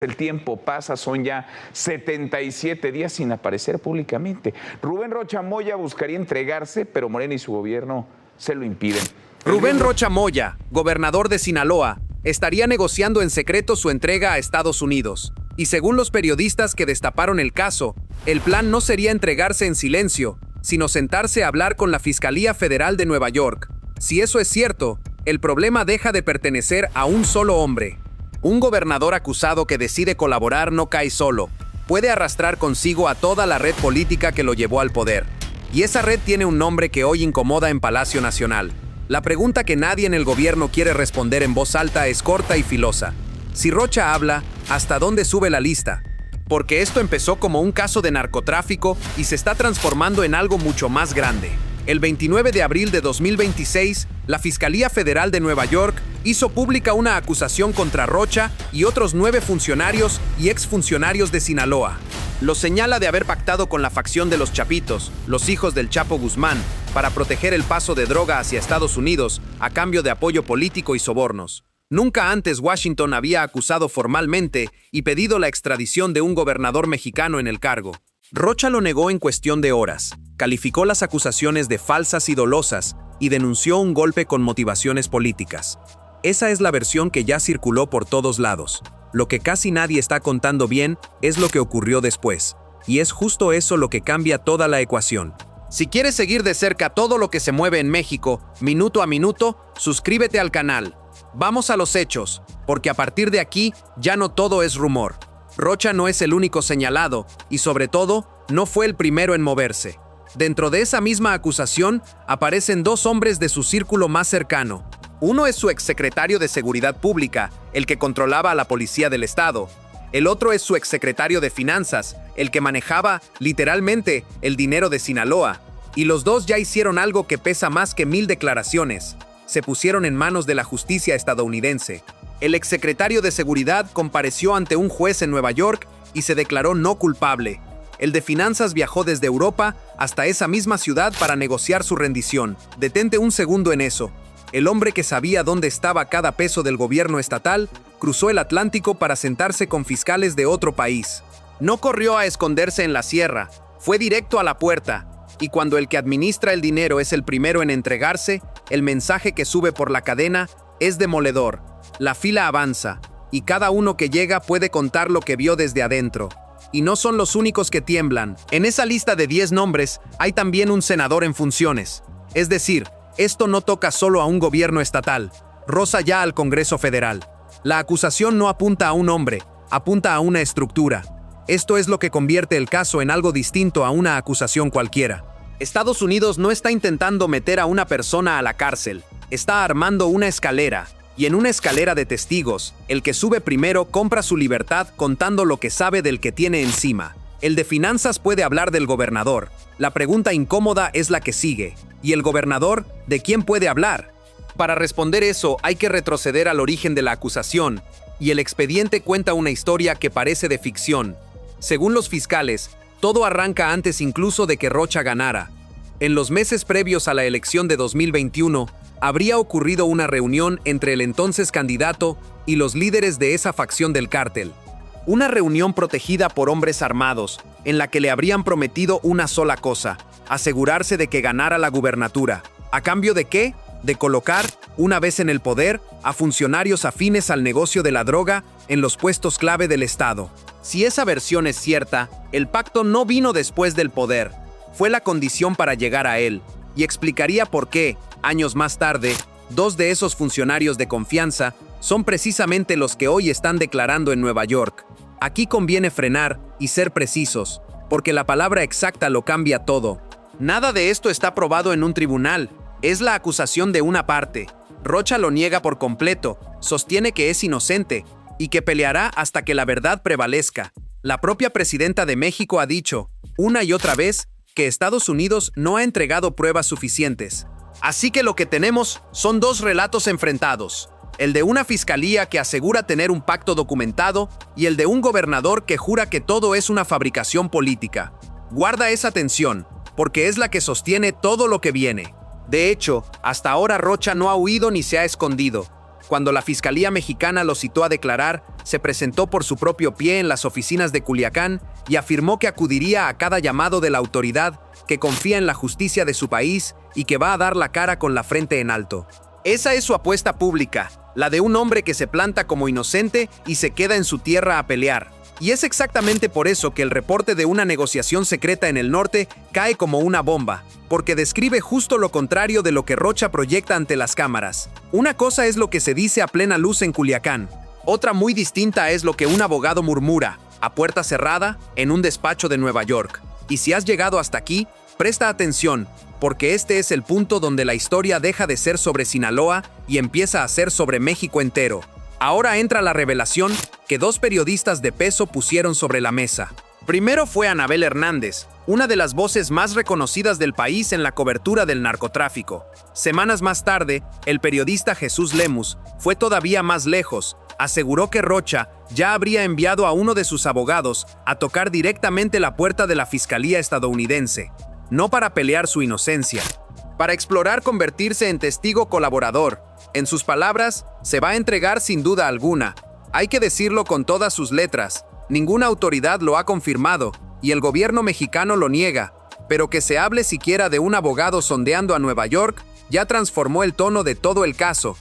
El tiempo pasa, son ya 77 días sin aparecer públicamente. Rubén Rocha Moya buscaría entregarse, pero Morena y su gobierno se lo impiden. Rubén Rocha Moya, gobernador de Sinaloa, estaría negociando en secreto su entrega a Estados Unidos. Y según los periodistas que destaparon el caso, el plan no sería entregarse en silencio, sino sentarse a hablar con la Fiscalía Federal de Nueva York. Si eso es cierto, el problema deja de pertenecer a un solo hombre. Un gobernador acusado que decide colaborar no cae solo. Puede arrastrar consigo a toda la red política que lo llevó al poder. Y esa red tiene un nombre que hoy incomoda en Palacio Nacional. La pregunta que nadie en el gobierno quiere responder en voz alta es corta y filosa. Si Rocha habla, ¿hasta dónde sube la lista? Porque esto empezó como un caso de narcotráfico y se está transformando en algo mucho más grande. El 29 de abril de 2026, la Fiscalía Federal de Nueva York hizo pública una acusación contra Rocha y otros 9 funcionarios y exfuncionarios de Sinaloa. Los señala de haber pactado con la facción de los Chapitos, los hijos del Chapo Guzmán, para proteger el paso de droga hacia Estados Unidos a cambio de apoyo político y sobornos. Nunca antes Washington había acusado formalmente y pedido la extradición de un gobernador mexicano en el cargo. Rocha lo negó en cuestión de horas, calificó las acusaciones de falsas y dolosas y denunció un golpe con motivaciones políticas. Esa es la versión que ya circuló por todos lados. Lo que casi nadie está contando bien es lo que ocurrió después, y es justo eso lo que cambia toda la ecuación. Si quieres seguir de cerca todo lo que se mueve en México, minuto a minuto, suscríbete al canal. Vamos a los hechos, porque a partir de aquí ya no todo es rumor. Rocha no es el único señalado, y sobre todo, no fue el primero en moverse. Dentro de esa misma acusación, aparecen 2 hombres de su círculo más cercano. Uno es su exsecretario de Seguridad Pública, el que controlaba a la Policía del Estado. El otro es su exsecretario de Finanzas, el que manejaba, literalmente, el dinero de Sinaloa. Y los 2 ya hicieron algo que pesa más que 1000 declaraciones. Se pusieron en manos de la justicia estadounidense. El exsecretario de Seguridad compareció ante un juez en Nueva York y se declaró no culpable. El de Finanzas viajó desde Europa hasta esa misma ciudad para negociar su rendición. Detente un segundo en eso. El hombre que sabía dónde estaba cada peso del gobierno estatal cruzó el Atlántico para sentarse con fiscales de otro país. No corrió a esconderse en la sierra, fue directo a la puerta. Y cuando el que administra el dinero es el primero en entregarse, el mensaje que sube por la cadena es demoledor. La fila avanza, y cada uno que llega puede contar lo que vio desde adentro. Y no son los únicos que tiemblan. En esa lista de 10 nombres hay también un senador en funciones. Es decir, esto no toca solo a un gobierno estatal, roza ya al Congreso Federal. La acusación no apunta a un hombre, apunta a una estructura. Esto es lo que convierte el caso en algo distinto a una acusación cualquiera. Estados Unidos no está intentando meter a una persona a la cárcel, está armando una escalera. Y en una escalera de testigos, el que sube primero compra su libertad contando lo que sabe del que tiene encima. El de Finanzas puede hablar del gobernador. La pregunta incómoda es la que sigue. ¿Y el gobernador, de quién puede hablar? Para responder eso, hay que retroceder al origen de la acusación, y el expediente cuenta una historia que parece de ficción. Según los fiscales, todo arranca antes incluso de que Rocha ganara. En los meses previos a la elección de 2021, habría ocurrido una reunión entre el entonces candidato y los líderes de esa facción del cártel. Una reunión protegida por hombres armados, en la que le habrían prometido una sola cosa: asegurarse de que ganara la gubernatura. ¿A cambio de qué? De colocar, una vez en el poder, a funcionarios afines al negocio de la droga en los puestos clave del Estado. Si esa versión es cierta, el pacto no vino después del poder. Fue la condición para llegar a él, y explicaría por qué, años más tarde, 2 de esos funcionarios de confianza son precisamente los que hoy están declarando en Nueva York. Aquí conviene frenar y ser precisos, porque la palabra exacta lo cambia todo. Nada de esto está probado en un tribunal, es la acusación de una parte. Rocha lo niega por completo, sostiene que es inocente y que peleará hasta que la verdad prevalezca. La propia presidenta de México ha dicho, una y otra vez, que Estados Unidos no ha entregado pruebas suficientes. Así que lo que tenemos son 2 relatos enfrentados, el de una fiscalía que asegura tener un pacto documentado y el de un gobernador que jura que todo es una fabricación política. Guarda esa tensión, porque es la que sostiene todo lo que viene. De hecho, hasta ahora Rocha no ha huido ni se ha escondido. Cuando la Fiscalía Mexicana lo citó a declarar, se presentó por su propio pie en las oficinas de Culiacán y afirmó que acudiría a cada llamado de la autoridad, que confía en la justicia de su país y que va a dar la cara con la frente en alto. Esa es su apuesta pública, la de un hombre que se planta como inocente y se queda en su tierra a pelear. Y es exactamente por eso que el reporte de una negociación secreta en el norte cae como una bomba, porque describe justo lo contrario de lo que Rocha proyecta ante las cámaras. Una cosa es lo que se dice a plena luz en Culiacán, otra muy distinta es lo que un abogado murmura, a puerta cerrada, en un despacho de Nueva York. Y si has llegado hasta aquí, presta atención, porque este es el punto donde la historia deja de ser sobre Sinaloa y empieza a ser sobre México entero. Ahora entra la revelación que dos periodistas de peso pusieron sobre la mesa. Primero fue Anabel Hernández, una de las voces más reconocidas del país en la cobertura del narcotráfico. Semanas más tarde, el periodista Jesús Lemus fue todavía más lejos. Aseguró que Rocha ya habría enviado a uno de sus abogados a tocar directamente la puerta de la Fiscalía estadounidense, no para pelear su inocencia, para explorar convertirse en testigo colaborador. En sus palabras, se va a entregar sin duda alguna. Hay que decirlo con todas sus letras. Ninguna autoridad lo ha confirmado, y el gobierno mexicano lo niega. Pero que se hable siquiera de un abogado sondeando a Nueva York ya transformó el tono de todo el caso.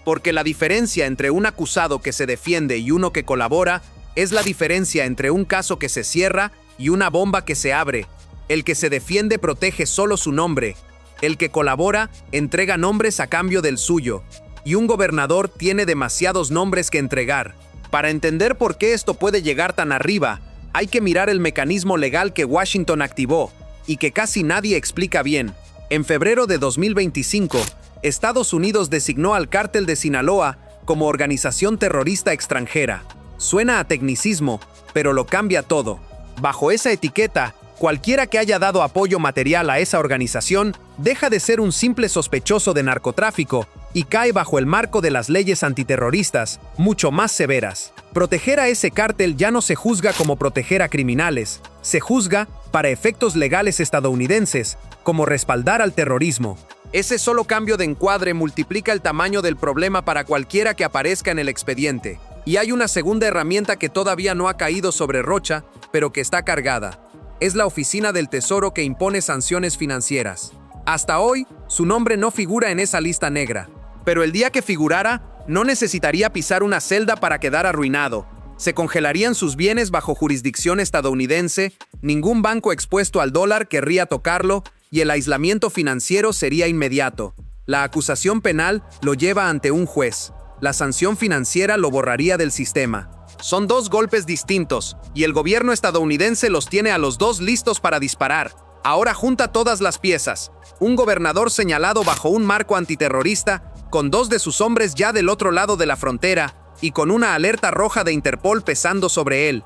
Porque la diferencia entre un acusado que se defiende y uno que colabora es la diferencia entre un caso que se cierra y una bomba que se abre. El que se defiende protege solo su nombre. El que colabora entrega nombres a cambio del suyo. Y un gobernador tiene demasiados nombres que entregar. Para entender por qué esto puede llegar tan arriba, hay que mirar el mecanismo legal que Washington activó y que casi nadie explica bien. En febrero de 2025, Estados Unidos designó al Cártel de Sinaloa como organización terrorista extranjera. Suena a tecnicismo, pero lo cambia todo. Bajo esa etiqueta, cualquiera que haya dado apoyo material a esa organización deja de ser un simple sospechoso de narcotráfico y cae bajo el marco de las leyes antiterroristas, mucho más severas. Proteger a ese cártel ya no se juzga como proteger a criminales, se juzga, para efectos legales estadounidenses, como respaldar al terrorismo. Ese solo cambio de encuadre multiplica el tamaño del problema para cualquiera que aparezca en el expediente. Y hay una segunda herramienta que todavía no ha caído sobre Rocha, pero que está cargada. Es la Oficina del Tesoro que impone sanciones financieras. Hasta hoy, su nombre no figura en esa lista negra. Pero el día que figurara, no necesitaría pisar una celda para quedar arruinado. Se congelarían sus bienes bajo jurisdicción estadounidense, ningún banco expuesto al dólar querría tocarlo y el aislamiento financiero sería inmediato. La acusación penal lo lleva ante un juez. La sanción financiera lo borraría del sistema. Son dos golpes distintos, y el gobierno estadounidense los tiene a los dos listos para disparar. Ahora junta todas las piezas. Un gobernador señalado bajo un marco antiterrorista, con dos de sus hombres ya del otro lado de la frontera, y con una alerta roja de Interpol pesando sobre él.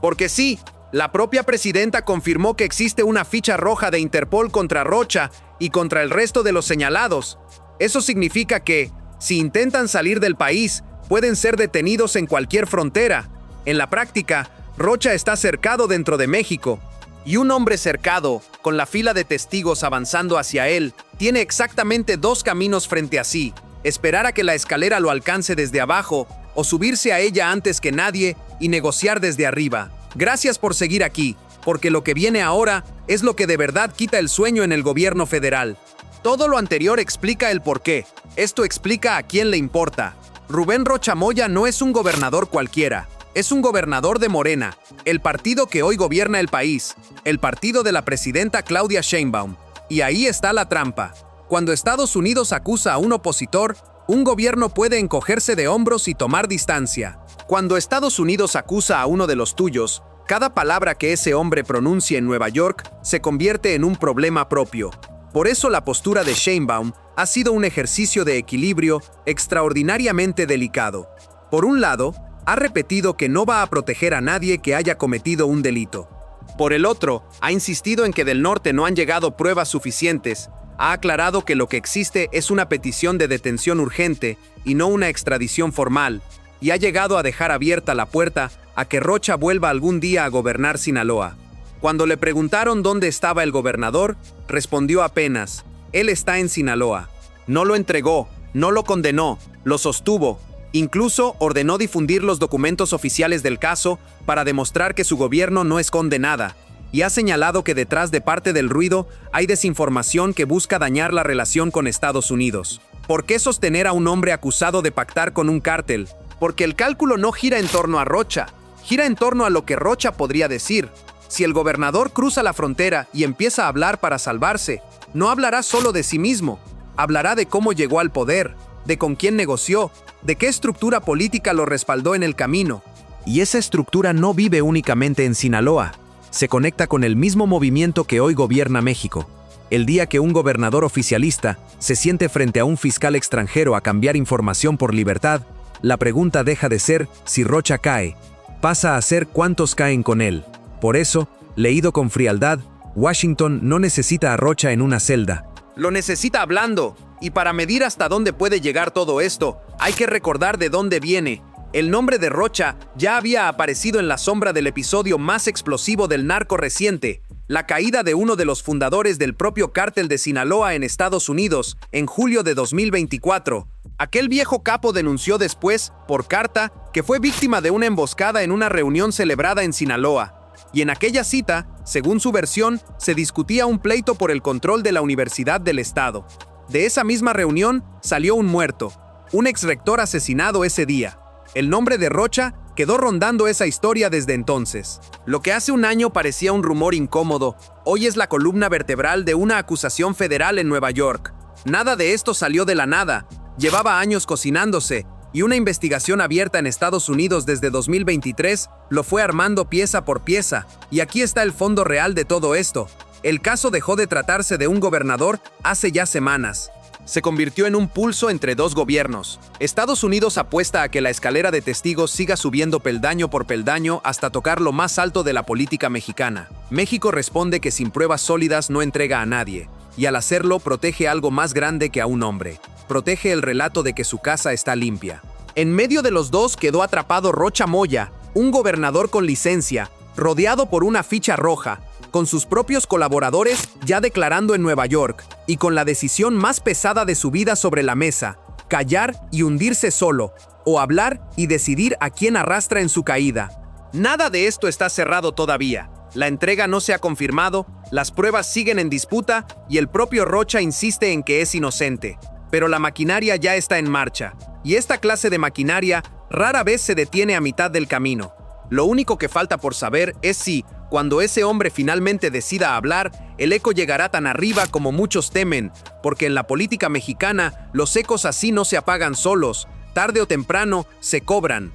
Porque sí, la propia presidenta confirmó que existe una ficha roja de Interpol contra Rocha y contra el resto de los señalados. Eso significa que, si intentan salir del país, pueden ser detenidos en cualquier frontera. En la práctica, Rocha está cercado dentro de México. Y un hombre cercado, con la fila de testigos avanzando hacia él, tiene exactamente dos caminos frente a sí: esperar a que la escalera lo alcance desde abajo, o subirse a ella antes que nadie y negociar desde arriba. Gracias por seguir aquí, porque lo que viene ahora es lo que de verdad quita el sueño en el gobierno federal. Todo lo anterior explica el porqué. Esto explica a quién le importa. Rubén Rocha Moya no es un gobernador cualquiera. Es un gobernador de Morena, el partido que hoy gobierna el país, el partido de la presidenta Claudia Sheinbaum. Y ahí está la trampa. Cuando Estados Unidos acusa a un opositor, un gobierno puede encogerse de hombros y tomar distancia. Cuando Estados Unidos acusa a uno de los tuyos, cada palabra que ese hombre pronuncie en Nueva York se convierte en un problema propio. Por eso la postura de Sheinbaum ha sido un ejercicio de equilibrio extraordinariamente delicado. Por un lado, ha repetido que no va a proteger a nadie que haya cometido un delito. Por el otro, ha insistido en que del norte no han llegado pruebas suficientes. Ha aclarado que lo que existe es una petición de detención urgente y no una extradición formal, y ha llegado a dejar abierta la puerta a que Rocha vuelva algún día a gobernar Sinaloa. Cuando le preguntaron dónde estaba el gobernador, respondió apenas: él está en Sinaloa. No lo entregó, no lo condenó, lo sostuvo. Incluso ordenó difundir los documentos oficiales del caso para demostrar que su gobierno no esconde nada, y ha señalado que detrás de parte del ruido hay desinformación que busca dañar la relación con Estados Unidos. ¿Por qué sostener a un hombre acusado de pactar con un cártel? Porque el cálculo no gira en torno a Rocha, gira en torno a lo que Rocha podría decir. Si el gobernador cruza la frontera y empieza a hablar para salvarse, no hablará solo de sí mismo, hablará de cómo llegó al poder, de con quién negoció, de qué estructura política lo respaldó en el camino. Y esa estructura no vive únicamente en Sinaloa, se conecta con el mismo movimiento que hoy gobierna México. El día que un gobernador oficialista se siente frente a un fiscal extranjero a cambiar información por libertad, la pregunta deja de ser si Rocha cae, pasa a ser cuántos caen con él. Por eso, leído con frialdad, Washington no necesita a Rocha en una celda. Lo necesita hablando, y para medir hasta dónde puede llegar todo esto, hay que recordar de dónde viene. El nombre de Rocha ya había aparecido en la sombra del episodio más explosivo del narco reciente, la caída de uno de los fundadores del propio cártel de Sinaloa en Estados Unidos, en julio de 2024. Aquel viejo capo denunció después, por carta, que fue víctima de una emboscada en una reunión celebrada en Sinaloa. Y en aquella cita, según su versión, se discutía un pleito por el control de la Universidad del Estado. De esa misma reunión salió un muerto, un exrector asesinado ese día. El nombre de Rocha quedó rondando esa historia desde entonces. Lo que hace un año parecía un rumor incómodo, hoy es la columna vertebral de una acusación federal en Nueva York. Nada de esto salió de la nada, llevaba años cocinándose, y una investigación abierta en Estados Unidos desde 2023 lo fue armando pieza por pieza, y aquí está el fondo real de todo esto. El caso dejó de tratarse de un gobernador hace ya semanas. Se convirtió en un pulso entre dos gobiernos. Estados Unidos apuesta a que la escalera de testigos siga subiendo peldaño por peldaño hasta tocar lo más alto de la política mexicana. México responde que sin pruebas sólidas no entrega a nadie, y al hacerlo protege algo más grande que a un hombre. Protege el relato de que su casa está limpia. En medio de los dos quedó atrapado Rocha Moya, un gobernador con licencia, rodeado por una ficha roja, con sus propios colaboradores ya declarando en Nueva York, y con la decisión más pesada de su vida sobre la mesa, callar y hundirse solo, o hablar y decidir a quién arrastra en su caída. Nada de esto está cerrado todavía. La entrega no se ha confirmado, las pruebas siguen en disputa y el propio Rocha insiste en que es inocente. Pero la maquinaria ya está en marcha, y esta clase de maquinaria rara vez se detiene a mitad del camino. Lo único que falta por saber es si, cuando ese hombre finalmente decida hablar, el eco llegará tan arriba como muchos temen, porque en la política mexicana los ecos así no se apagan solos, tarde o temprano se cobran.